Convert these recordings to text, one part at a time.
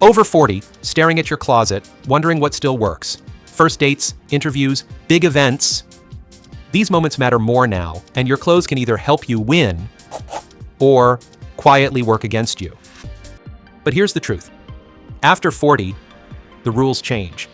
Over 40, staring at your closet, wondering what still works. First dates, interviews, big events. These moments matter more now, and your clothes can either help you win or quietly work against you. But here's the truth. After 40, the rules change,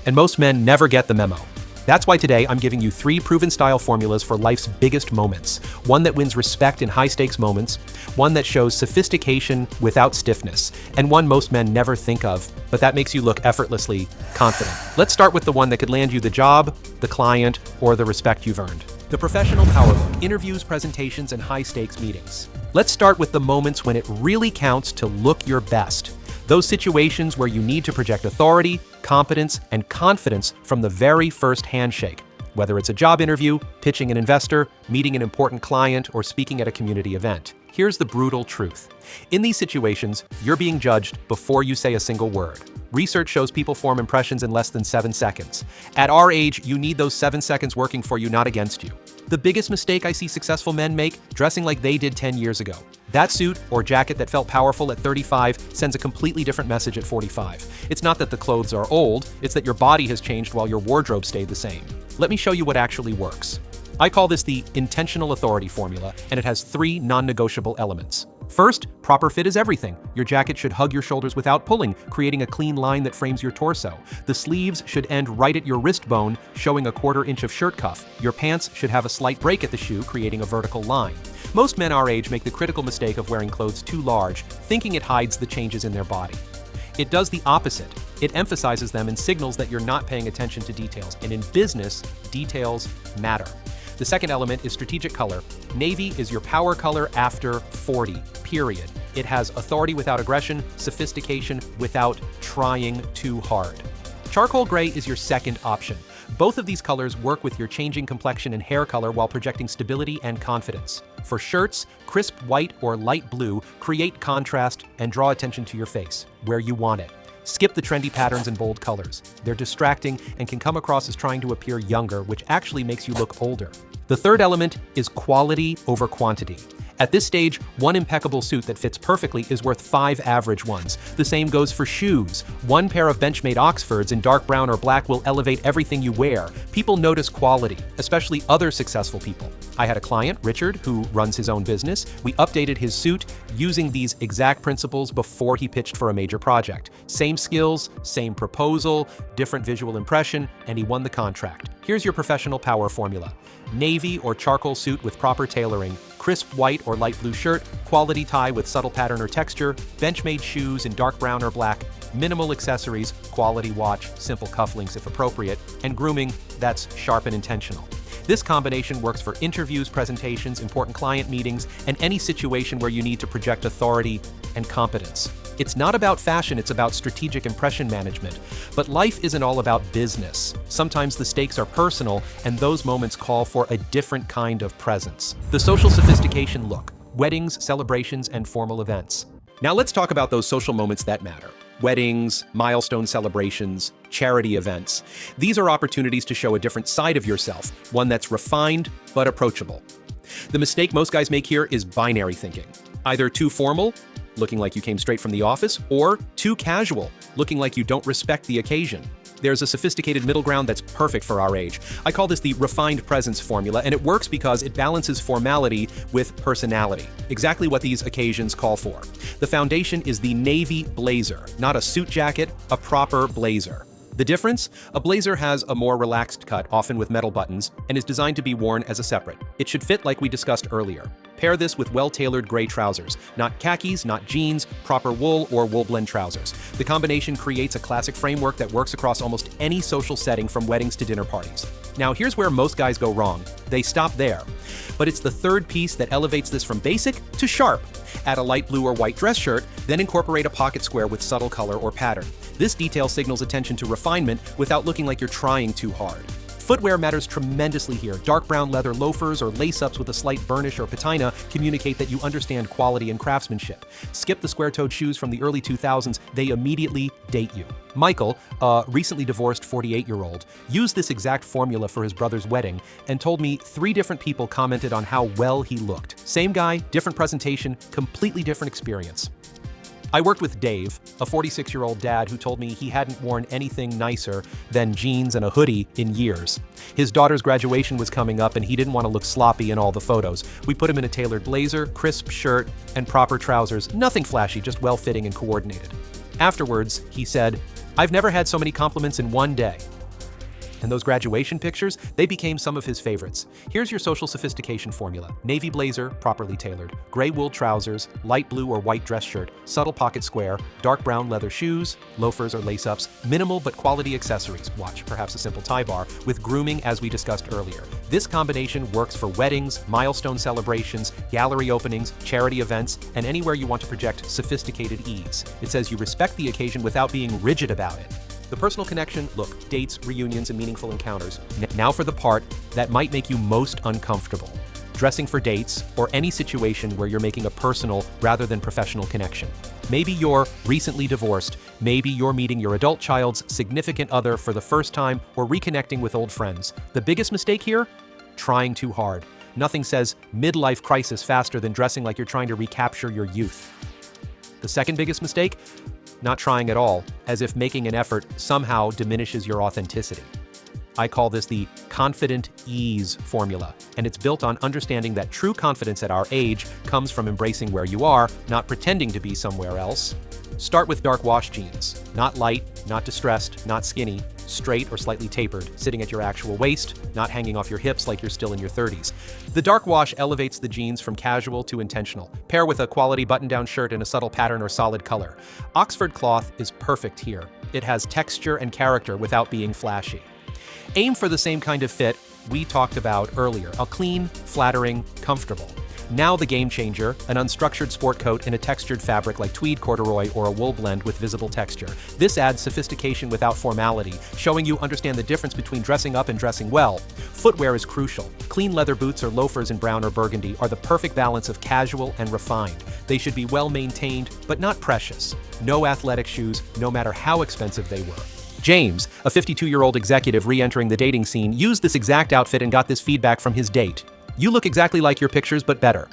and most men never get the memo. That's why today I'm giving you 3 proven style formulas for life's biggest moments. One that wins respect in high-stakes moments, one that shows sophistication without stiffness, and one most men never think of, but that makes you look effortlessly confident. Let's start with the one that could land you the job, the client, or the respect you've earned. The professional power look, interviews, presentations, and high-stakes meetings. Let's start with the moments when it really counts to look your best. Those situations where you need to project authority, competence, and confidence from the very first handshake. Whether it's a job interview, pitching an investor, meeting an important client, or speaking at a community event. Here's the brutal truth. In these situations, you're being judged before you say a single word. Research shows people form impressions in less than 7 seconds. At our age, you need those 7 seconds working for you, not against you. The biggest mistake I see successful men make, dressing like they did 10 years ago. That suit or jacket that felt powerful at 35 sends a completely different message at 45. It's not that the clothes are old, it's that your body has changed while your wardrobe stayed the same. Let me show you what actually works. I call this the intentional authority formula, and it has 3 non-negotiable elements. First, proper fit is everything. Your jacket should hug your shoulders without pulling, creating a clean line that frames your torso. The sleeves should end right at your wrist bone, showing a 1/4 inch of shirt cuff. Your pants should have a slight break at the shoe, creating a vertical line. Most men our age make the critical mistake of wearing clothes too large, thinking it hides the changes in their body. It does the opposite. It emphasizes them and signals that you're not paying attention to details. And in business, details matter. The second element is strategic color. Navy is your power color after 40, period. It has authority without aggression, sophistication without trying too hard. Charcoal gray is your second option. Both of these colors work with your changing complexion and hair color while projecting stability and confidence. For shirts, crisp white or light blue create contrast and draw attention to your face, where you want it. Skip the trendy patterns and bold colors. They're distracting and can come across as trying to appear younger, which actually makes you look older. The third element is quality over quantity. At this stage, one impeccable suit that fits perfectly is worth 5 average ones. The same goes for shoes. One pair of Benchmade Oxfords in dark brown or black will elevate everything you wear. People notice quality, especially other successful people. I had a client, Richard, who runs his own business. We updated his suit using these exact principles before he pitched for a major project. Same skills, same proposal, different visual impression, and he won the contract. Here's your professional power formula. Navy or charcoal suit with proper tailoring, crisp white or light blue shirt, quality tie with subtle pattern or texture, Benchmade shoes in dark brown or black, minimal accessories, quality watch, simple cufflinks if appropriate, and grooming that's sharp and intentional. This combination works for interviews, presentations, important client meetings, and any situation where you need to project authority and competence. It's not about fashion, it's about strategic impression management. But life isn't all about business. Sometimes the stakes are personal, and those moments call for a different kind of presence. The social sophistication look: weddings, celebrations, and formal events. Now let's talk about those social moments that matter. Weddings, milestone celebrations, charity events. These are opportunities to show a different side of yourself, one that's refined but approachable. The mistake most guys make here is binary thinking. Either too formal, looking like you came straight from the office, or too casual, looking like you don't respect the occasion. There's a sophisticated middle ground that's perfect for our age. I call this the refined presence formula, and it works because it balances formality with personality, exactly what these occasions call for. The foundation is the navy blazer, not a suit jacket, a proper blazer. The difference? A blazer has a more relaxed cut, often with metal buttons, and is designed to be worn as a separate. It should fit like we discussed earlier. Pair this with well-tailored gray trousers. Not khakis, not jeans, proper wool or wool blend trousers. The combination creates a classic framework that works across almost any social setting, from weddings to dinner parties. Now, here's where most guys go wrong. They stop there. But it's the third piece that elevates this from basic to sharp. Add a light blue or white dress shirt, then incorporate a pocket square with subtle color or pattern. This detail signals attention to refinement without looking like you're trying too hard. Footwear matters tremendously here. Dark brown leather loafers or lace-ups with a slight burnish or patina communicate that you understand quality and craftsmanship. Skip the square-toed shoes from the early 2000s. They immediately date you. Michael, a recently divorced 48-year-old, used this exact formula for his brother's wedding and told me 3 different people commented on how well he looked. Same guy, different presentation, completely different experience. I worked with Dave, a 46-year-old dad who told me he hadn't worn anything nicer than jeans and a hoodie in years. His daughter's graduation was coming up and he didn't want to look sloppy in all the photos. We put him in a tailored blazer, crisp shirt, and proper trousers. Nothing flashy, just well-fitting and coordinated. Afterwards, he said, "I've never had so many compliments in one day." And those graduation pictures, they became some of his favorites. Here's your social sophistication formula. Navy blazer, properly tailored. Gray wool trousers, light blue or white dress shirt, subtle pocket square, dark brown leather shoes, loafers or lace-ups, minimal but quality accessories, watch, perhaps a simple tie bar, with grooming as we discussed earlier. This combination works for weddings, milestone celebrations, gallery openings, charity events, and anywhere you want to project sophisticated ease. It says you respect the occasion without being rigid about it. The personal connection, look, dates, reunions, and meaningful encounters. Now for the part that might make you most uncomfortable. Dressing for dates or any situation where you're making a personal rather than professional connection. Maybe you're recently divorced, maybe you're meeting your adult child's significant other for the first time or reconnecting with old friends. The biggest mistake here? Trying too hard. Nothing says midlife crisis faster than dressing like you're trying to recapture your youth. The second biggest mistake? Not trying at all, as if making an effort somehow diminishes your authenticity. I call this the confident ease formula, and it's built on understanding that true confidence at our age comes from embracing where you are, not pretending to be somewhere else. Start with dark wash jeans. Not light, not distressed, not skinny, straight or slightly tapered, sitting at your actual waist, not hanging off your hips like you're still in your 30s. The dark wash elevates the jeans from casual to intentional. Pair with a quality button-down shirt in a subtle pattern or solid color. Oxford cloth is perfect here. It has texture and character without being flashy. Aim for the same kind of fit we talked about earlier, a clean, flattering, comfortable. Now the game changer, an unstructured sport coat in a textured fabric like tweed, corduroy, or a wool blend with visible texture. This adds sophistication without formality, showing you understand the difference between dressing up and dressing well. Footwear is crucial. Clean leather boots or loafers in brown or burgundy are the perfect balance of casual and refined. They should be well maintained, but not precious. No athletic shoes, no matter how expensive they were. James, a 52-year-old executive re-entering the dating scene, used this exact outfit and got this feedback from his date. "You look exactly like your pictures, but better."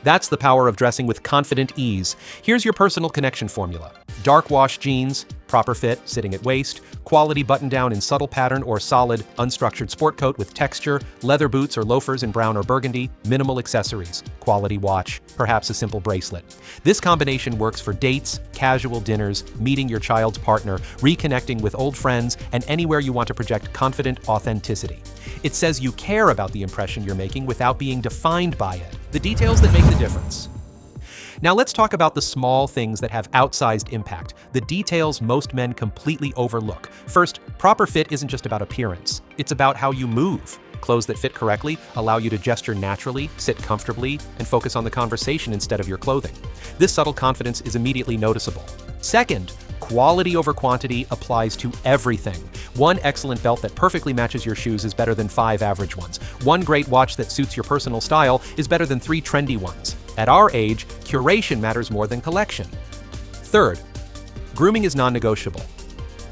That's the power of dressing with confident ease. Here's your personal connection formula. Dark wash jeans, proper fit, sitting at waist, quality button-down in subtle pattern or solid, unstructured sport coat with texture, leather boots or loafers in brown or burgundy, minimal accessories, quality watch, perhaps a simple bracelet. This combination works for dates, casual dinners, meeting your child's partner, reconnecting with old friends, and anywhere you want to project confident authenticity. It says you care about the impression you're making without being defined by it. The details that make the difference. Now let's talk about the small things that have outsized impact, the details most men completely overlook. First, proper fit isn't just about appearance. It's about how you move. Clothes that fit correctly allow you to gesture naturally, sit comfortably, and focus on the conversation instead of your clothing. This subtle confidence is immediately noticeable. Second, quality over quantity applies to everything. One excellent belt that perfectly matches your shoes is better than 5 average ones. One great watch that suits your personal style is better than 3 trendy ones. At our age, curation matters more than collection. Third, grooming is non-negotiable.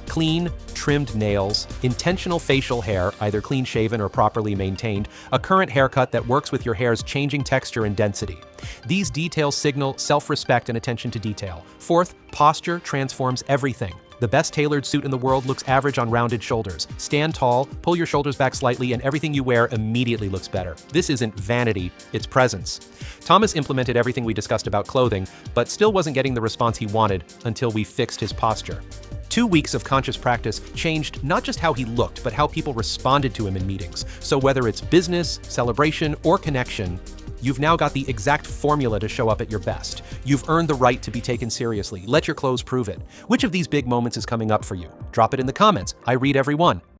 Clean, trimmed nails, intentional facial hair, either clean-shaven or properly maintained, a current haircut that works with your hair's changing texture and density. These details signal self-respect and attention to detail. Fourth, posture transforms everything. The best tailored suit in the world looks average on rounded shoulders. Stand tall, pull your shoulders back slightly, and everything you wear immediately looks better. This isn't vanity, it's presence. Thomas implemented everything we discussed about clothing, but still wasn't getting the response he wanted until we fixed his posture. 2 weeks of conscious practice changed not just how he looked, but how people responded to him in meetings. So whether it's business, celebration, or connection, you've now got the exact formula to show up at your best. You've earned the right to be taken seriously. Let your clothes prove it. Which of these big moments is coming up for you? Drop it in the comments. I read every one.